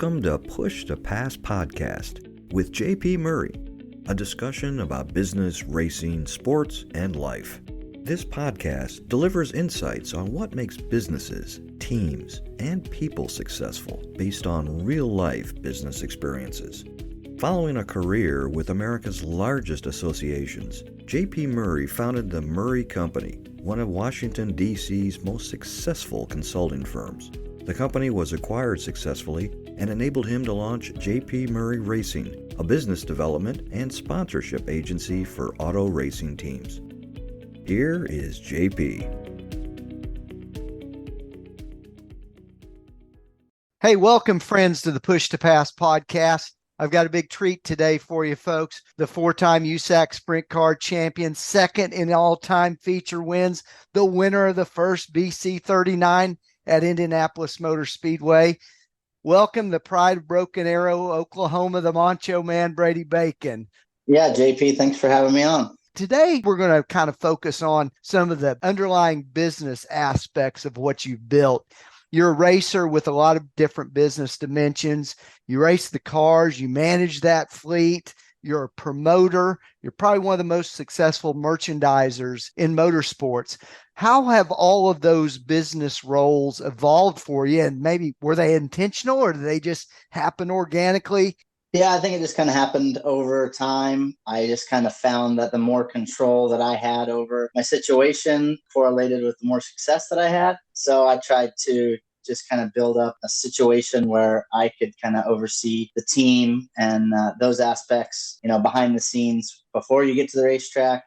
Welcome to Push to Pass podcast with JP Murray, a discussion about business, racing, sports, and life. This podcast delivers insights on what makes businesses, teams, and people successful based on real-life business experiences. Following a career with America's largest associations, JP Murray founded the Murray Company, one of Washington, D.C.'s most successful consulting firms. The company was acquired successfully and enabled him to launch JP Murray Racing, a business development and sponsorship agency for auto racing teams. Here is JP. Hey, welcome friends to the Push to Pass podcast. I've got a big treat today for you folks. The four-time USAC Sprint Car champion, second in all-time feature wins, the winner of the first BC 39 at Indianapolis Motor Speedway. Welcome the pride of Broken Arrow, Oklahoma, the Macho Man, Brady Bacon. Yeah, JP, thanks for having me on. Today, we're going to kind of focus on some of the underlying business aspects of what you've built. You're a racer with a lot of different business dimensions. You race the cars, you manage that fleet. You're a promoter. You're probably one of the most successful merchandisers in motorsports. How have all of those business roles evolved for you? And maybe were they intentional or did they just happen organically? Yeah, I think it just kind of happened over time. I just kind of found that the more control that I had over my situation correlated with the more success that I had. So I tried to just kind of build up a situation where I could kind of oversee the team and those aspects, behind the scenes before you get to the racetrack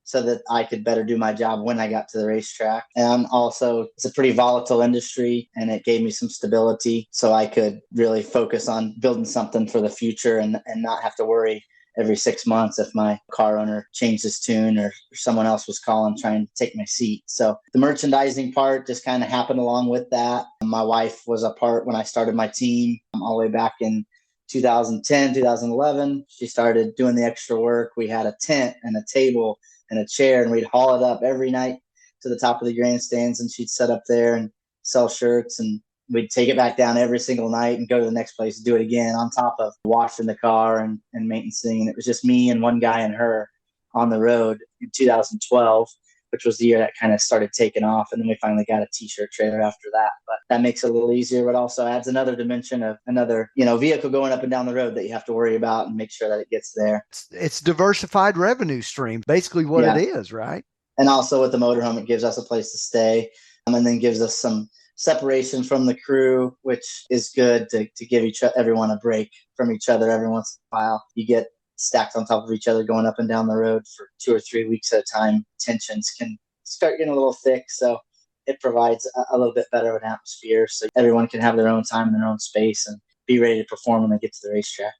so that I could better do my job when I got to the racetrack. And also, it's a pretty volatile industry and it gave me some stability so I could really focus on building something for the future and not have to worry every 6 months if my car owner changed his tune or someone else was calling trying to take my seat. So the merchandising part just kind of happened along with that. My wife was a part when I started my team all the way back in 2010, 2011. She started doing the extra work. We had a tent and a table and a chair, and we'd haul it up every night to the top of the grandstands, and she'd set up there and sell shirts, and we'd take it back down every single night and go to the next place and do it again on top of washing the car and maintaining. And it was just me and one guy and her on the road in 2012, which was the year that kind of started taking off. And then we finally got a t-shirt trailer after that. But that makes it a little easier, but also adds another dimension of another, vehicle going up and down the road that you have to worry about and make sure that it gets there. It's diversified revenue stream, basically what it is, right? And also with the motorhome, it gives us a place to stay and then gives us some separation from the crew, which is good to give everyone a break from each other every once in a while. You get stacked on top of each other going up and down the road for 2 or 3 weeks at a time. Tensions can start getting a little thick, so it provides a little bit better of an atmosphere so everyone can have their own time in their own space and be ready to perform when they get to the racetrack.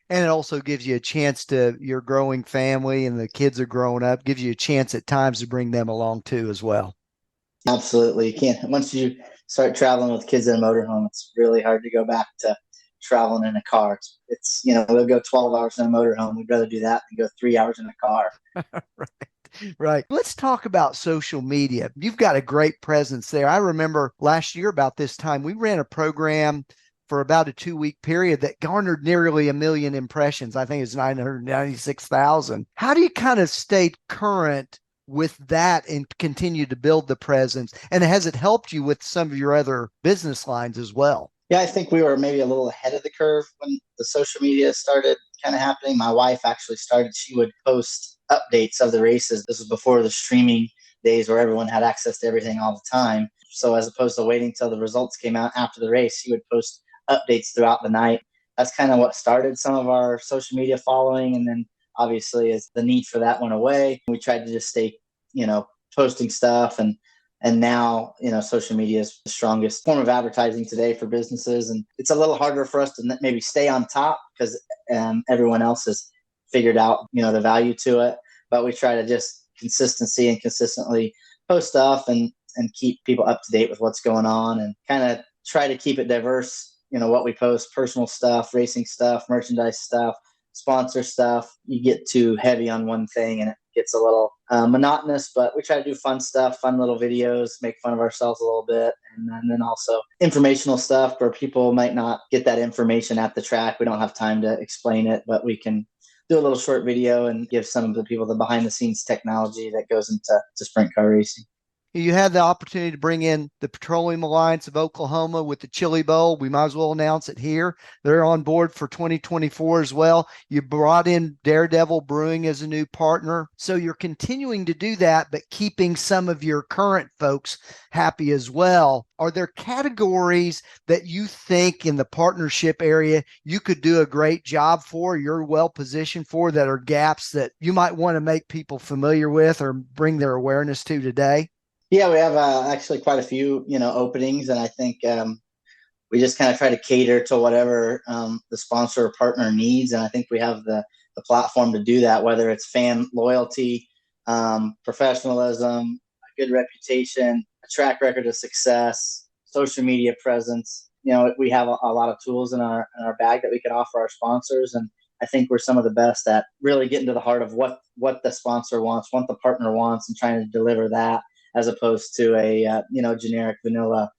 And it also gives you a chance to your growing family and the kids are growing up, gives you a chance at times to bring them along too as well. Absolutely. You can't. Once you start traveling with kids in a motorhome, it's really hard to go back to traveling in a car. It's they'll go 12 hours in a motorhome. We'd rather do that than go 3 hours in a car. Right. Let's talk about social media. You've got a great presence there. I remember last year about this time, we ran a program for about a 2-week period that garnered nearly 1 million impressions. I think it's 996,000. How do you kind of stay current with that and continue to build the presence? And has it helped you with some of your other business lines as well? Yeah, I think we were maybe a little ahead of the curve when the social media started kind of happening. My wife actually started, she would post updates of the races. This was before the streaming days where everyone had access to everything all the time. So as opposed to waiting till the results came out after the race, she would post updates throughout the night. That's kind of what started some of our social media following. And then obviously as the need for that went away, we tried to just stay, posting stuff. And now, social media is the strongest form of advertising today for businesses. And it's a little harder for us to maybe stay on top because everyone else has figured out, the value to it. But we try to just consistently post stuff and keep people up to date with what's going on and kind of try to keep it diverse. What we post, personal stuff, racing stuff, merchandise stuff, sponsor stuff. You get too heavy on one thing and it gets a little monotonous, but we try to do fun stuff, fun little videos, make fun of ourselves a little bit And then also informational stuff where people might not get that information at the track. We don't have time to explain it, but we can do a little short video and give some of the people the behind the scenes technology that goes into sprint car racing. You had the opportunity to bring in the Petroleum Alliance of Oklahoma with the Chili Bowl. We might as well announce it here. They're on board for 2024 as well. You brought in Daredevil Brewing as a new partner. So you're continuing to do that, but keeping some of your current folks happy as well. Are there categories that you think in the partnership area you could do a great job for, you're well positioned for, that are gaps that you might want to make people familiar with or bring their awareness to today? Yeah, we have actually quite a few, openings, and I think we just kind of try to cater to whatever the sponsor or partner needs, and I think we have the platform to do that. Whether it's fan loyalty, professionalism, a good reputation, a track record of success, social media presence. We have a lot of tools in our bag that we can offer our sponsors, and I think we're some of the best at really getting to the heart of what the sponsor wants, what the partner wants, and trying to deliver that, as opposed to a generic vanilla,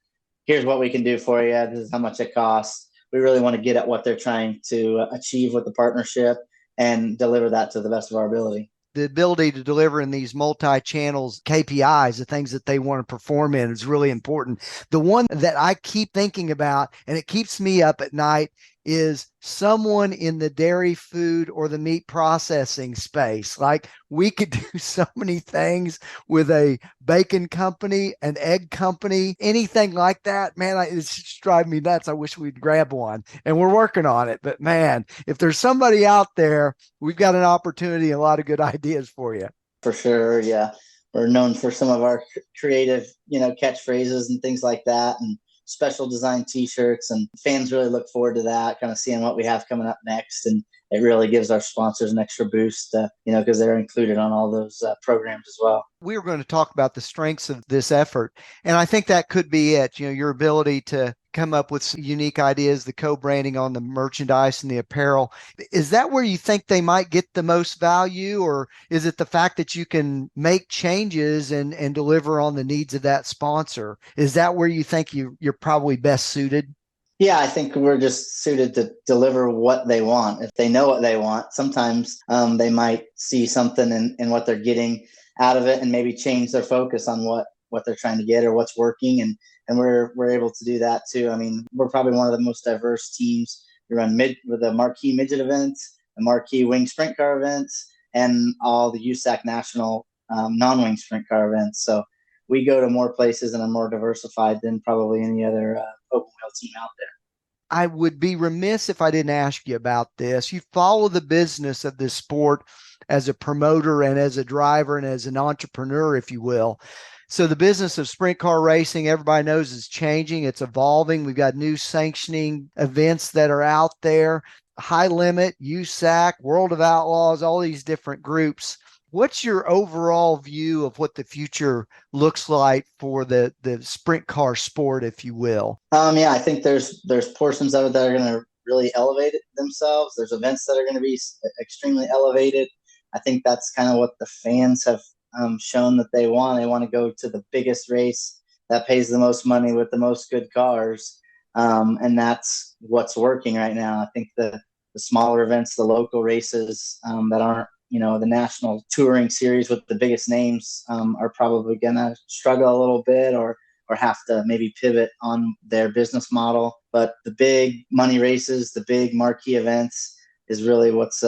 here's what we can do for you, this is how much it costs. We really want to get at what they're trying to achieve with the partnership and deliver that to the best of our ability. The ability to deliver in these multi-channels KPIs, the things that they want to perform in, is really important. The one that I keep thinking about, and it keeps me up at night, is someone in the dairy, food, or the meat processing space. Like, we could do so many things with a bacon company, an egg company, anything like that. Man, it's just driving me nuts. I wish we'd grab one, and we're working on it. But man, if there's somebody out there, we've got an opportunity, a lot of good ideas for you. For sure, yeah. We're known for some of our creative, catchphrases and things like that, and special design t-shirts, and fans really look forward to that, kind of seeing what we have coming up next. And it really gives our sponsors an extra boost, because they're included on all those programs as well. We were going to talk about the strengths of this effort, and I think that could be it. Your ability to come up with some unique ideas, the co-branding on the merchandise and the apparel. Is that where you think they might get the most value, or is it the fact that you can make changes and deliver on the needs of that sponsor? Is that where you think you're probably best suited? Yeah, I think we're just suited to deliver what they want. If they know what they want, sometimes they might see something in what they're getting out of it and maybe change their focus on what they're trying to get or what's working. And we're able to do that too. I mean, we're probably one of the most diverse teams. We run with the marquee midget events, the marquee wing sprint car events, and all the USAC national non-wing sprint car events. So we go to more places and are more diversified than probably any other open wheel team out there. I would be remiss if I didn't ask you about this. You follow the business of this sport as a promoter and as a driver and as an entrepreneur, if you will. So the business of sprint car racing, everybody knows, is changing. It's evolving. We've got new sanctioning events that are out there, High Limit, USAC, World of Outlaws, all these different groups. What's your overall view of what the future looks like for the sprint car sport, if you will? Yeah, I think there's portions of it that are going to really elevate it themselves. There's events that are going to be extremely elevated. I think that's kind of what the fans have shown that they want. They want to go to the biggest race that pays the most money with the most good cars, and that's what's working right now. I think the smaller events, the local races that aren't the national touring series with the biggest names are probably going to struggle a little bit or have to maybe pivot on their business model. But the big money races, the big marquee events is really what's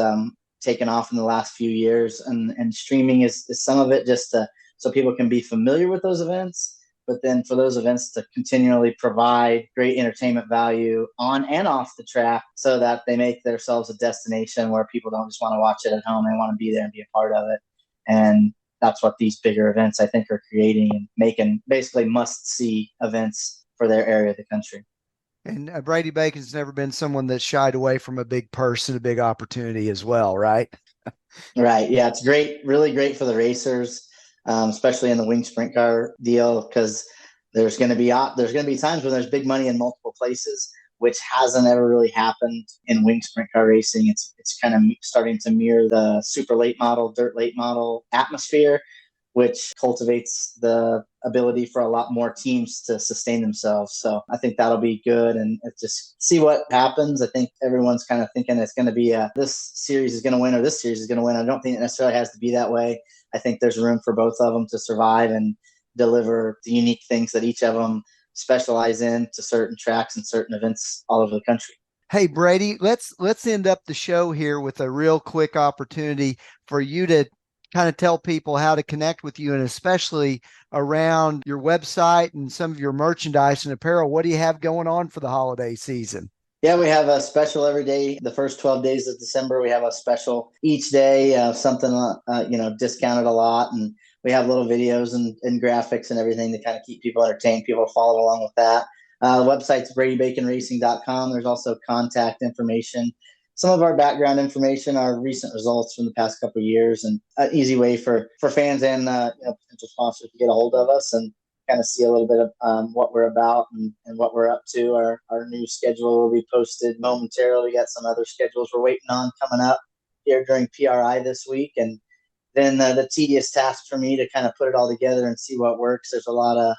taken off in the last few years. And streaming is some of it, just so people can be familiar with those events. But then for those events to continually provide great entertainment value on and off the track so that they make themselves a destination where people don't just want to watch it at home. They want to be there and be a part of it. And that's what these bigger events, I think, are creating and making basically must-see events for their area of the country. And Brady Bacon's never been someone that shied away from a big purse and a big opportunity as well, right? Right. Yeah, it's great, really great for the racers. Especially in the wing sprint car deal, because there's going to be times when there's big money in multiple places, which hasn't ever really happened in wing sprint car racing. It's kind of starting to mirror the super late model, dirt late model atmosphere, which cultivates the ability for a lot more teams to sustain themselves. So I think that'll be good, and just see what happens. I think everyone's kind of thinking it's going to be this series is going to win or this series is going to win. I don't think it necessarily has to be that way. I think there's room for both of them to survive and deliver the unique things that each of them specialize in to certain tracks and certain events all over the country. Hey, Brady, let's end up the show here with a real quick opportunity for you to kind of tell people how to connect with you, and especially around your website and some of your merchandise and apparel. What do you have going on for the holiday season? Yeah, we have a special every day. The first 12 days of December, we have a special each day, something, discounted a lot. And we have little videos and graphics and everything to kind of keep people entertained. People follow along with that. The website's bradybaconracing.com. There's also contact information. Some of our background information, our recent results from the past couple of years, and an easy way for fans and potential sponsors to get a hold of us and kind of see a little bit of what we're about and what we're up to. Our new schedule will be posted momentarily. We got some other schedules we're waiting on coming up here during PRI this week. And then the tedious task for me to kind of put it all together and see what works. There's a lot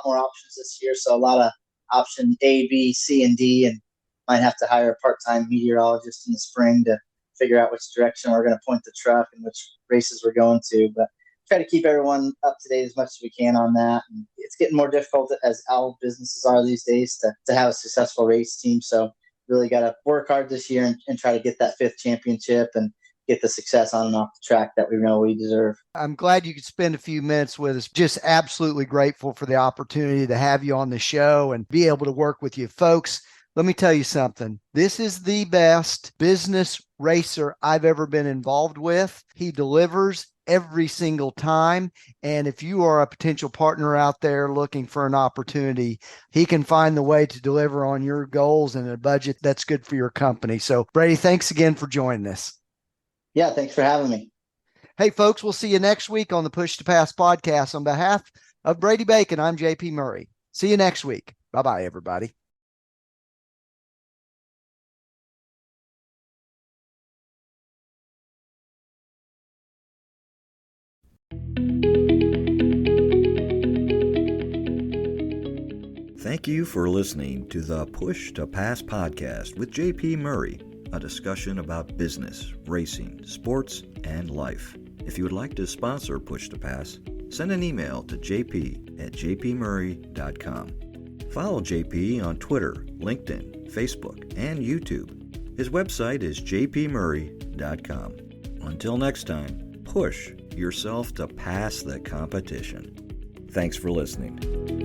more options this year. So a lot of option A, B, C, and D, and might have to hire a part-time meteorologist in the spring to figure out which direction we're going to point the truck and which races we're going to. But try to keep everyone up to date as much as we can on that. And it's getting more difficult, as all businesses are these days, to have a successful race team. So really got to work hard this year and try to get that 5th championship and get the success on and off the track that we know we deserve. I'm glad you could spend a few minutes with us. Just absolutely grateful for the opportunity to have you on the show and be able to work with you. Folks, let me tell you something. This is the best business racer I've ever been involved with. He delivers every single time. And if you are a potential partner out there looking for an opportunity, he can find the way to deliver on your goals and a budget that's good for your company. So, Brady, thanks again for joining us. Yeah, thanks for having me. Hey, folks, we'll see you next week on the Push to Pass podcast. On behalf of Brady Bacon, I'm JP Murray. See you next week. Bye-bye, everybody. Thank you for listening to the Push to Pass podcast with JP Murray, a discussion about business, racing, sports, and life. If you would like to sponsor Push to Pass, send an email to jp@jpmurray.com. Follow JP on Twitter, LinkedIn, Facebook, and YouTube. His website is jpmurray.com. Until next time, push yourself to pass the competition. Thanks for listening.